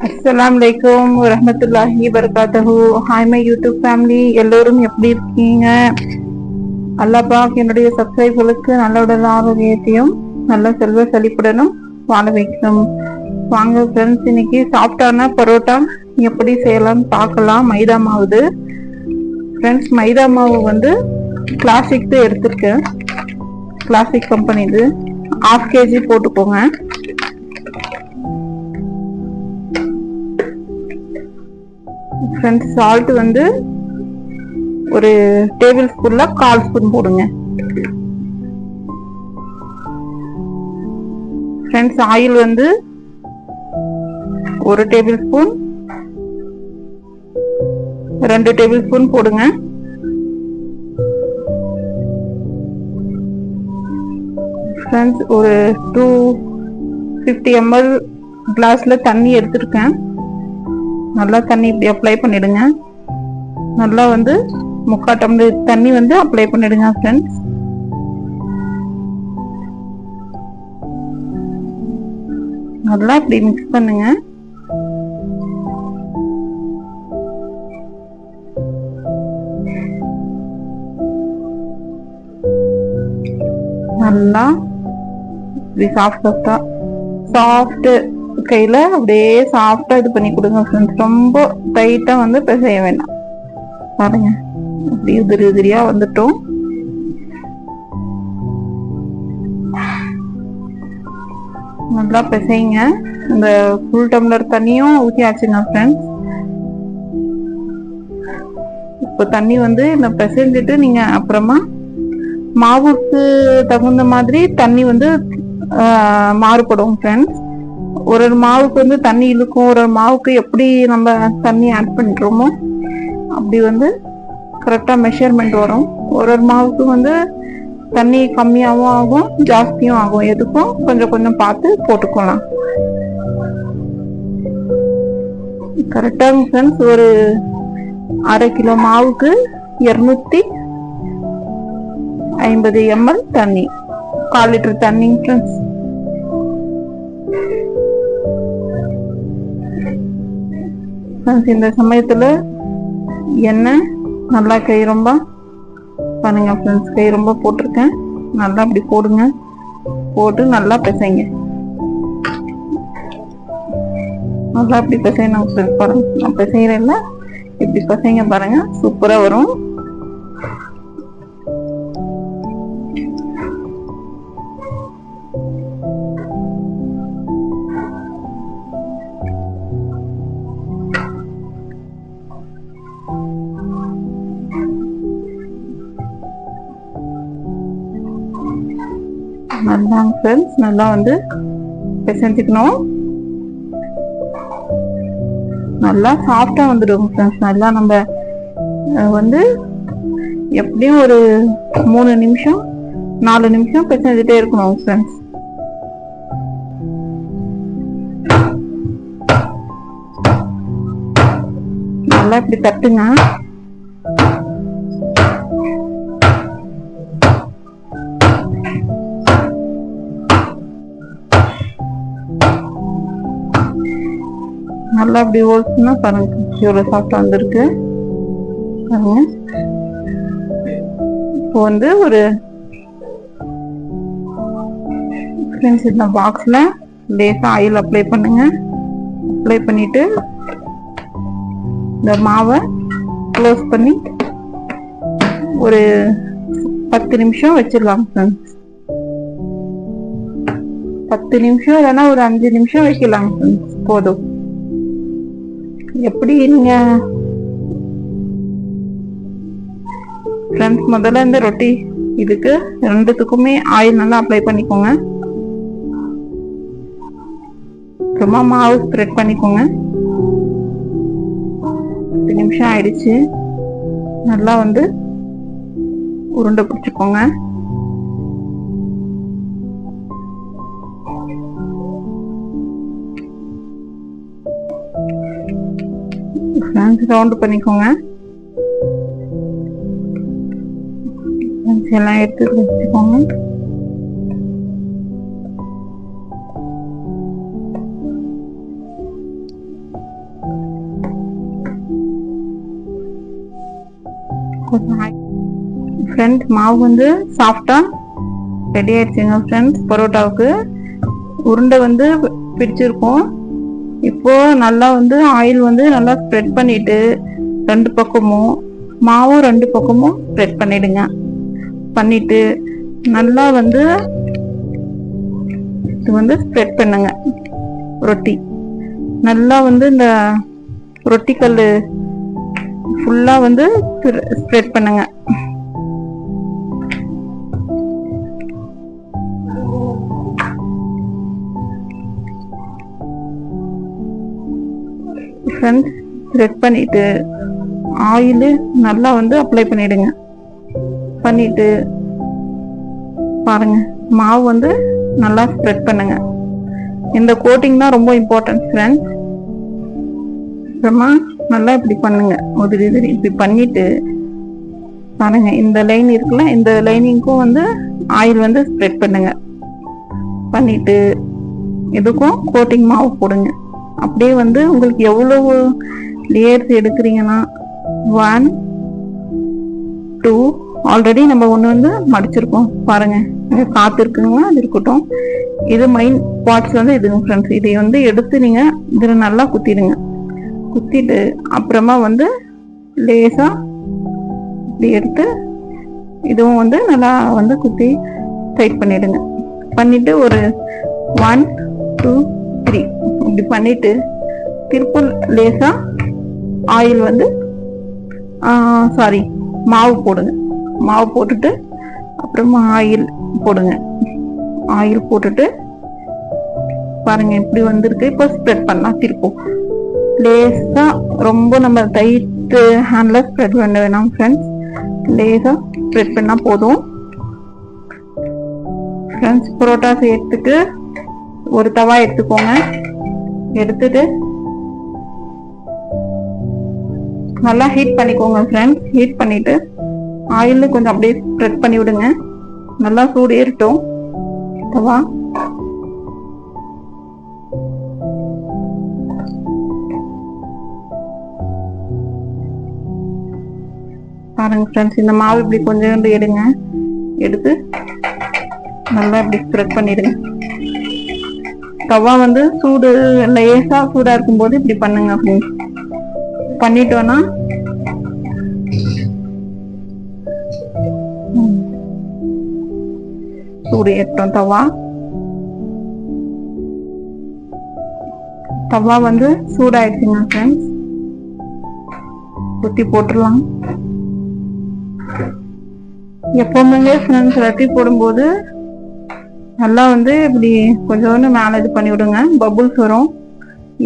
அஸ்ஸலாமுஅலைக்கும் வரஹ்மத்துல்லாஹி வபரகாத்துஹு. Hi my YouTube family, எல்லோரும் எப்படி இருக்கீங்க? அல்லாஹ் பாக் என்னுடைய சப்ஸ்கிரைபர்களுக்கு நல்ல உடல் ஆரோக்கியத்தையும் நல்ல செல்வ செழிப்புடனும் வாழ வைக்கணும். வாங்க ஃப்ரெண்ட்ஸ், இன்னைக்கு சாஃப்டான பரோட்டா எப்படி செய்யலாம்னு பார்க்கலாம். மைதா மாவு ஃப்ரெண்ட்ஸ், மைதா மாவு வந்து கிளாசிக் எடுத்திருக்கேன். கிளாசிக் கம்பெனி இது. 1/2 kg போட்டுக்கோங்க. ஃப்ரெண்ட்ஸ், சால்ட் வந்து ஒரு டேபிள் ஸ்பூன்ல 1/4 ஸ்பூன் போடுங்க. ஃப்ரெண்ட்ஸ், ஆயில் வந்து 1 டேபிள் ஸ்பூன் 2 டேபிள் ஸ்பூன் போடுங்க. ஃப்ரெண்ட்ஸ், ஒரு 250 ml கிளாஸ்ல தண்ணி எடுத்துருக்கேன். நல்லா தண்ணி இப்படி அப்ளை பண்ணிடுங்க. நல்லா வந்து 3/4 டம்ளர் தண்ணி வந்து அப்ளை பண்ணிடுங்க. ஃப்ரெண்ட்ஸ், நல்லா இப்படி மிக்ஸ் பண்ணுங்க. நல்லா இப்படி சாஃப்ட் கையில அப்படியே சாஃப்டா இது பண்ணி கொடுங்க ஃப்ரெண்ட்ஸ். ரொம்ப டைட்டா வந்து பிசைய வேண்டாம். பாருங்க, இப்படி உதிரி உதிரியா வந்துட்டோம். நல்லா பிசைங்க. இந்த ஃபுல் டம்ளர் தண்ணியும் ஊற்றியாச்சுங்க ஃப்ரெண்ட்ஸ். இப்போ தண்ணி வந்து இந்த பிசைஞ்சிட்டு நீங்க அப்புறமா மாவுக்கு தகுந்த மாதிரி தண்ணி வந்து மாறுபடும் ஃப்ரெண்ட்ஸ். ஒரு மாவுக்கு வந்து தண்ணி இழுக்கும், ஒரு மாவுக்கு எப்படி நம்ம தண்ணி ஆட் பண்றோமோ அப்படி வந்து கரெக்டா மெஷர்மெண்ட் வரும். ஒரு மாவுக்கு வந்து தண்ணி கம்மியாகவும் ஆகும், ஜாஸ்தியும் ஆகும். எதுக்கும் கொஞ்சம் கொஞ்சம் பார்த்து போட்டுக்கலாம். கரெக்டா ஃப்ரெண்ட்ஸ், ஒரு 1/2 கிலோ மாவுக்கு 250 ml தண்ணி, 1/4 லிட்டர் தண்ணி ஃப்ரெண்ட்ஸ். இந்த சமயத்துல எண்ணெய் நல்லா கை ரொம்ப பாருங்க ஃப்ரெண்ட்ஸ், கை ரொம்ப போட்டிருக்கேன். நல்லா அப்படி போடுங்க. போட்டு நல்லா பிசைங்க. நல்லா அப்படி பிசையணும் ஃப்ரெண்ட்ஸ். பாருங்க, நான் பிசைகிறேன்ல, இப்படி பிசைங்க. பாருங்க, சூப்பரா வரும். நல்லா ஃப்ரெண்ட்ஸ், நல்லா வந்து பிசைஞ்சுக்கணும். நல்லா சாஃப்டா வந்துடும் ஃப்ரெண்ட்ஸ். நல்லா நம்ம வந்து எப்படியும் ஒரு 3 நிமிஷம் 4 நிமிஷம் பிசைஞ்சுட்டே இருக்கணும் ஃப்ரெண்ட்ஸ். நல்லா இப்படி தட்டுங்க. நல்லா அப்படி ஓடுச்சுன்னா பாருங்க எவ்வளவு சாஃப்டா வந்திருக்கு. பாருங்க, இப்போ வந்து ஒரு இந்த பாக்ஸ்ல லேசா ஆயில் அப்ளை பண்ணுங்க. அப்ளை பண்ணிட்டு இந்த மாவை க்ளோஸ் பண்ணி ஒரு 10 நிமிஷம் வச்சிடலாம் ஃப்ரெண்ட்ஸ். 10 நிமிஷம் இல்லைன்னா ஒரு 5 நிமிஷம் வைக்கலாம் ஃப்ரெண்ட்ஸ், போதும். எப்படி நீங்க ஃப்ரெண்ட்ஸ், முதல்ல இந்த ரொட்டி இதுக்கு 2த்துக்குமே ஆயில் நல்லா அப்ளை பண்ணிக்கோங்க. அப்புறமா மாவு ஸ்ப்ரெட் பண்ணிக்கோங்க. 10 நிமிஷம் ஆயிடுச்சு. நல்லா வந்து உருண்டை பிடிச்சுக்கோங்க. ரவுண்ட் பண்ணிக்கோங்க. எல்லாம் எடுத்து வச்சுக்கோங்க. ஃப்ரெண்ட் மாவு வந்து சாஃப்டா ரெடி ஆயிடுச்சுங்க ஃப்ரெண்ட்ஸ். பரோட்டாவுக்கு உருண்டை வந்து பிடிச்சிருக்கோம். இப்போ நல்லா வந்து ஆயில் வந்து நல்லா ஸ்ப்ரெட் பண்ணிட்டு ரெண்டு பக்கமும் மாவும் ரெண்டு பக்கமும் ஸ்ப்ரெட் பண்ணிடுங்க. பண்ணிட்டு நல்லா வந்து இது வந்து ஸ்ப்ரெட் பண்ணுங்க. ரொட்டி நல்லா வந்து இந்த ரொட்டி கல் ஃபுல்லா வந்து ஸ்ப்ரெட் பண்ணுங்க. ஃப்ரெண்ட்ஸ் ஸ்ப்ரெட் பண்ணிட்டு ஆயில் நல்லா வந்து அப்ளை பண்ணிடுங்க. பண்ணிட்டு பாருங்க மாவு வந்து நல்லா ஸ்ப்ரெட் பண்ணுங்க. இந்த கோட்டிங் தான் ரொம்ப இம்பார்ட்டன்ட் ஃப்ரெண்ட்ஸ். அப்புறமா நல்லா இப்படி பண்ணுங்க. உதிரி உதிரி இப்படி பண்ணிட்டு பாருங்க இந்த லைன் இருக்குல்ல, இந்த லைனிங்க்கும் வந்து ஆயில் வந்து ஸ்ப்ரெட் பண்ணுங்க. பண்ணிட்டு இதுக்கும் கோட்டிங் மாவு போடுங்க. அப்படியே வந்து உங்களுக்கு எவ்வளவு லேயர்ஸ் எடுக்கிறீங்கன்னா 1 2 ஆல்ரெடி நம்ம ஒன்று வந்து மடிச்சிருக்கோம் பாருங்க. காத்து இருக்குங்களா, அது இருக்கட்டும். இது மெயின் பார்ட்ஸ் வந்து இதுங்க ஃப்ரெண்ட்ஸ். இதை வந்து எடுத்து நீங்க இதில் நல்லா குத்திடுங்க. குத்திட்டு அப்புறமா வந்து லேசா இப்படி எடுத்து இதுவும் வந்து நல்லா வந்து குத்தி டைட் பண்ணிடுங்க. பண்ணிட்டு ஒரு 1 2 3 இப்படி பண்ணிட்டு திருப்ப லேசா ஆயில் வந்து மாவு போடுங்க. மாவு போட்டுட்டு அப்புறமா ஆயில் போடுங்க. ஆயில் போட்டுட்டு பாருங்க இப்படி வந்திருக்கு. இப்போ ஸ்ப்ரெட் பண்ணலாம். திருப்போம் லேசா, ரொம்ப நம்ம டைட் ஹேண்ட்ல ஸ்ப்ரெட் பண்ண வேணாம் ஃப்ரெண்ட்ஸ். லேசா ஸ்ப்ரெட் பண்ணா போதும் ஃப்ரெண்ட்ஸ். பரோட்டா செய்யறதுக்கு ஒரு தவா எடுத்துக்கோங்க. எடுத்துட்டு நல்லா ஹீட் பண்ணிக்கோங்க ஃப்ரெண்ட்ஸ். ஹீட் பண்ணிட்டு ஆயில் கொஞ்சம் அப்படியே ஸ்ப்ரெட் பண்ணி விடுங்க. நல்லா சூடு ஏறட்டும் தவா. பாருங்க ஃப்ரெண்ட்ஸ், இந்த மாவு இப்படி கொஞ்சம் எடுங்க. எடுத்து நல்லா இப்படி ஸ்ப்ரெட் பண்ணிடுங்க. தவா வந்து சூடு லேசா சூடா இருக்கும்போது இப்படி பண்ணுங்க ஃப்ரெண்ட்ஸ். பண்ணிட்டோம்னா சூடு ஏற்றோம். தவா வந்து சூடாயிடுச்சுங்க ஃப்ரெண்ட்ஸ். குத்தி போட்டுடலாம். எப்பவுமே ஃப்ரெண்ட்ஸ் ரொட்டி போடும்போது நல்லா வந்து இப்படி கொஞ்சோண்டு மேலே இது பண்ணி விடுங்க. பபுள்ஸ் வரும்.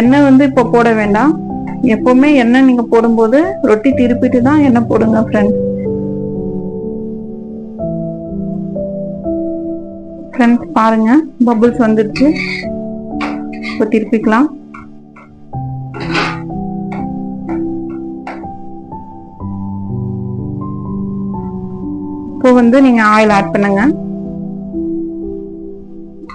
எண்ணெய் வந்து இப்போ போட வேண்டாம். எப்பவுமே எண்ணெய் நீங்க போடும்போது ரொட்டி திருப்பிட்டு தான் எண்ணெய் போடுங்க ஃப்ரெண்ட்ஸ். ஃப்ரெண்ட்ஸ் பாருங்க பபுள்ஸ் வந்துருச்சு. இப்போ திருப்பிக்கலாம். இப்போ வந்து நீங்க ஆயில் ஆட் பண்ணுங்க.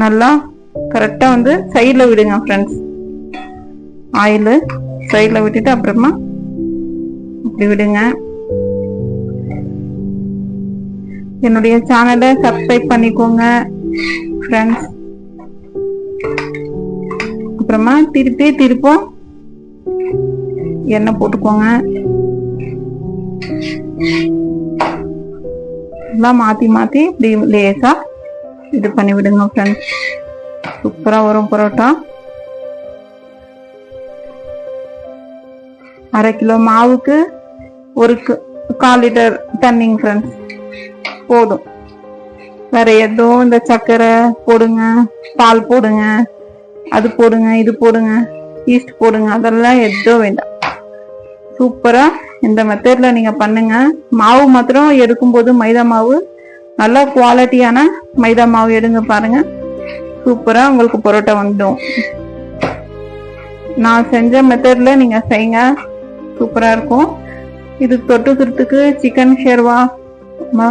நல்லா கரெக்டா வந்து சைட்ல விடுங்க ஃப்ரெண்ட்ஸ். ஆயில் சைட்ல விட்டுட்டு அப்புறமா இப்படி விடுங்க. என்னுடைய சேனலை சப்ஸ்கிரைப் பண்ணிக்கோங்க ஃப்ரெண்ட்ஸ். அப்புறமா திருப்போம் எண்ணெய் போட்டுக்கோங்க. எல்லாம் மாத்தி இப்படி லேசா இது பண்ணி விடுங்க ஃப்ரெண்ட்ஸ். சூப்பரா வரும் பரோட்டா. 1/2 கிலோ மாவுக்கு 1/4 லிட்டர் தண்ணிங்க ஃப்ரெண்ட்ஸ் போதும். வேற எதுவும் இந்த சர்க்கரை போடுங்க, பால் போடுங்க, அது போடுங்க, இது போடுங்க, ஈஸ்ட் போடுங்க, அதெல்லாம் எதுவும் வேண்டாம். சூப்பரா இந்த மெத்தட்ல நீங்க பண்ணுங்க. மாவு மாத்திரம் எடுக்கும்போது மைதா மாவு நல்ல குவாலிட்டியான மைதா மாவு எடுங்க. பாருங்க சூப்பரா உங்களுக்கு பரோட்டா வந்துடும். நான் செஞ்ச மெத்தட்ல நீங்க செய்யுங்க, சூப்பரா இருக்கும். இது தொட்டுக்கிறதுக்கு சிக்கன் ஷேர்வா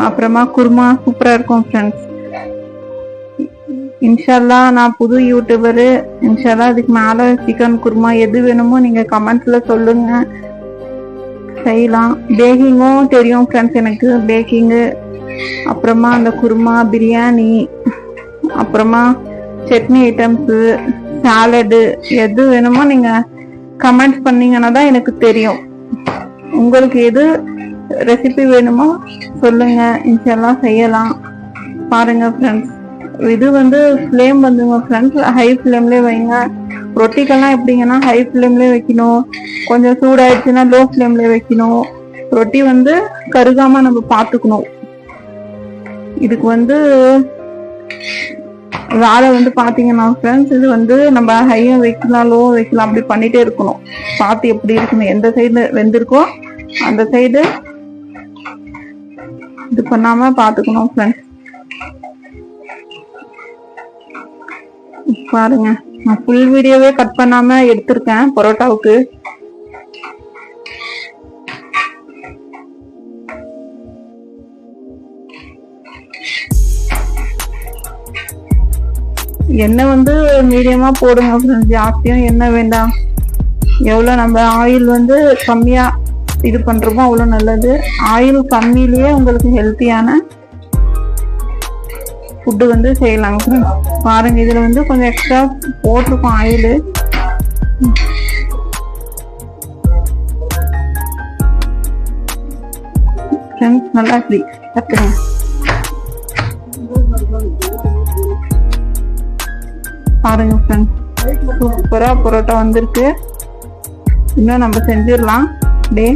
அப்புறமா குருமா சூப்பரா இருக்கும் ஃப்ரெண்ட்ஸ். இன்ஷால்லா நான் புது யூடியூபரு. இன்ஷால்லா இதுக்கு மேல சிக்கன் குருமா எது வேணுமோ நீங்க கமெண்ட்ஸ்ல சொல்லுங்க. செய்யலாம். பேக்கிங்கும் தெரியும் ஃப்ரெண்ட்ஸ் எனக்கு. பேக்கிங்கு, அப்புறமா அந்த குருமா, பிரியாணி, அப்புறமா சட்னி ஐட்டம்ஸு, சாலடு, எது வேணுமோ நீங்க கமெண்ட் பண்ணீங்கன்னா தான் எனக்கு தெரியும். உங்களுக்கு எது ரெசிபி வேணுமோ சொல்லுங்க, இன்ஷால்லாம் செய்யலாம். பாருங்க ஃப்ரெண்ட்ஸ், இது வந்து ஃப்ளேம் வந்துங்க ஃப்ரெண்ட்ஸ், ஹை ஃப்ளேம்லேயே வைங்க. ரொட்டிக்கெல்லாம் எப்படிங்கன்னா ஹை ஃப்ளேம்லேயே வைக்கணும், கொஞ்சம் சூடாயிடுச்சுன்னா லோ ஃப்ளேம்லேயே வைக்கணும். ரொட்டி வந்து கருகாம நம்ம பார்த்துக்கணும். இதுக்கு வந்து வேலை வந்து பாத்தீங்கன்னா ஃப்ரெண்ட்ஸ், இது வந்து நம்ம ஹையும் வைக்கலாம், லோ வைக்கலாம், அப்படி பண்ணிட்டே இருக்கணும். பார்த்து எப்படி இருக்கணும், எந்த சைடு வெந்திருக்கோ அந்த சைடு இது பண்ணாம பாத்துக்கணும் ஃப்ரெண்ட்ஸ். பாருங்க, நான் ஃபுல் வீடியோவே கட் பண்ணாம எடுத்திருக்கேன் பரோட்டாவுக்கு. எண்ணெய் வந்து மீடியமா போடுங்க ஃப்ரெண்ட்ஸ், ஜாஸ்தியும் எண்ணெய் வேண்டாம். எவ்வளோ நம்ம ஆயில் வந்து கம்மியா இது பண்றோமோ அவ்வளோ நல்லது. ஆயில் கம்மியிலேயே உங்களுக்கு ஹெல்த்தியான ஃபுட்டு வந்து செய்யலாங்க ஃப்ரெண்ட்ஸ். பாருங்க, இதுல வந்து கொஞ்சம் எக்ஸ்ட்ரா போட்டிருக்கோம் ஆயில். ஃப்ரெண்ட்ஸ் நல்லா இப்படி கட்டுங்க. பாருங்க ஃப்ரெண்ட்ஸ், சூப்பரா பரோட்டா வந்திருக்கு. இன்னும் நம்ம செஞ்சிடலாம். டே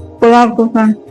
சூப்பரா இருக்கும் ஃப்ரெண்ட்ஸ்.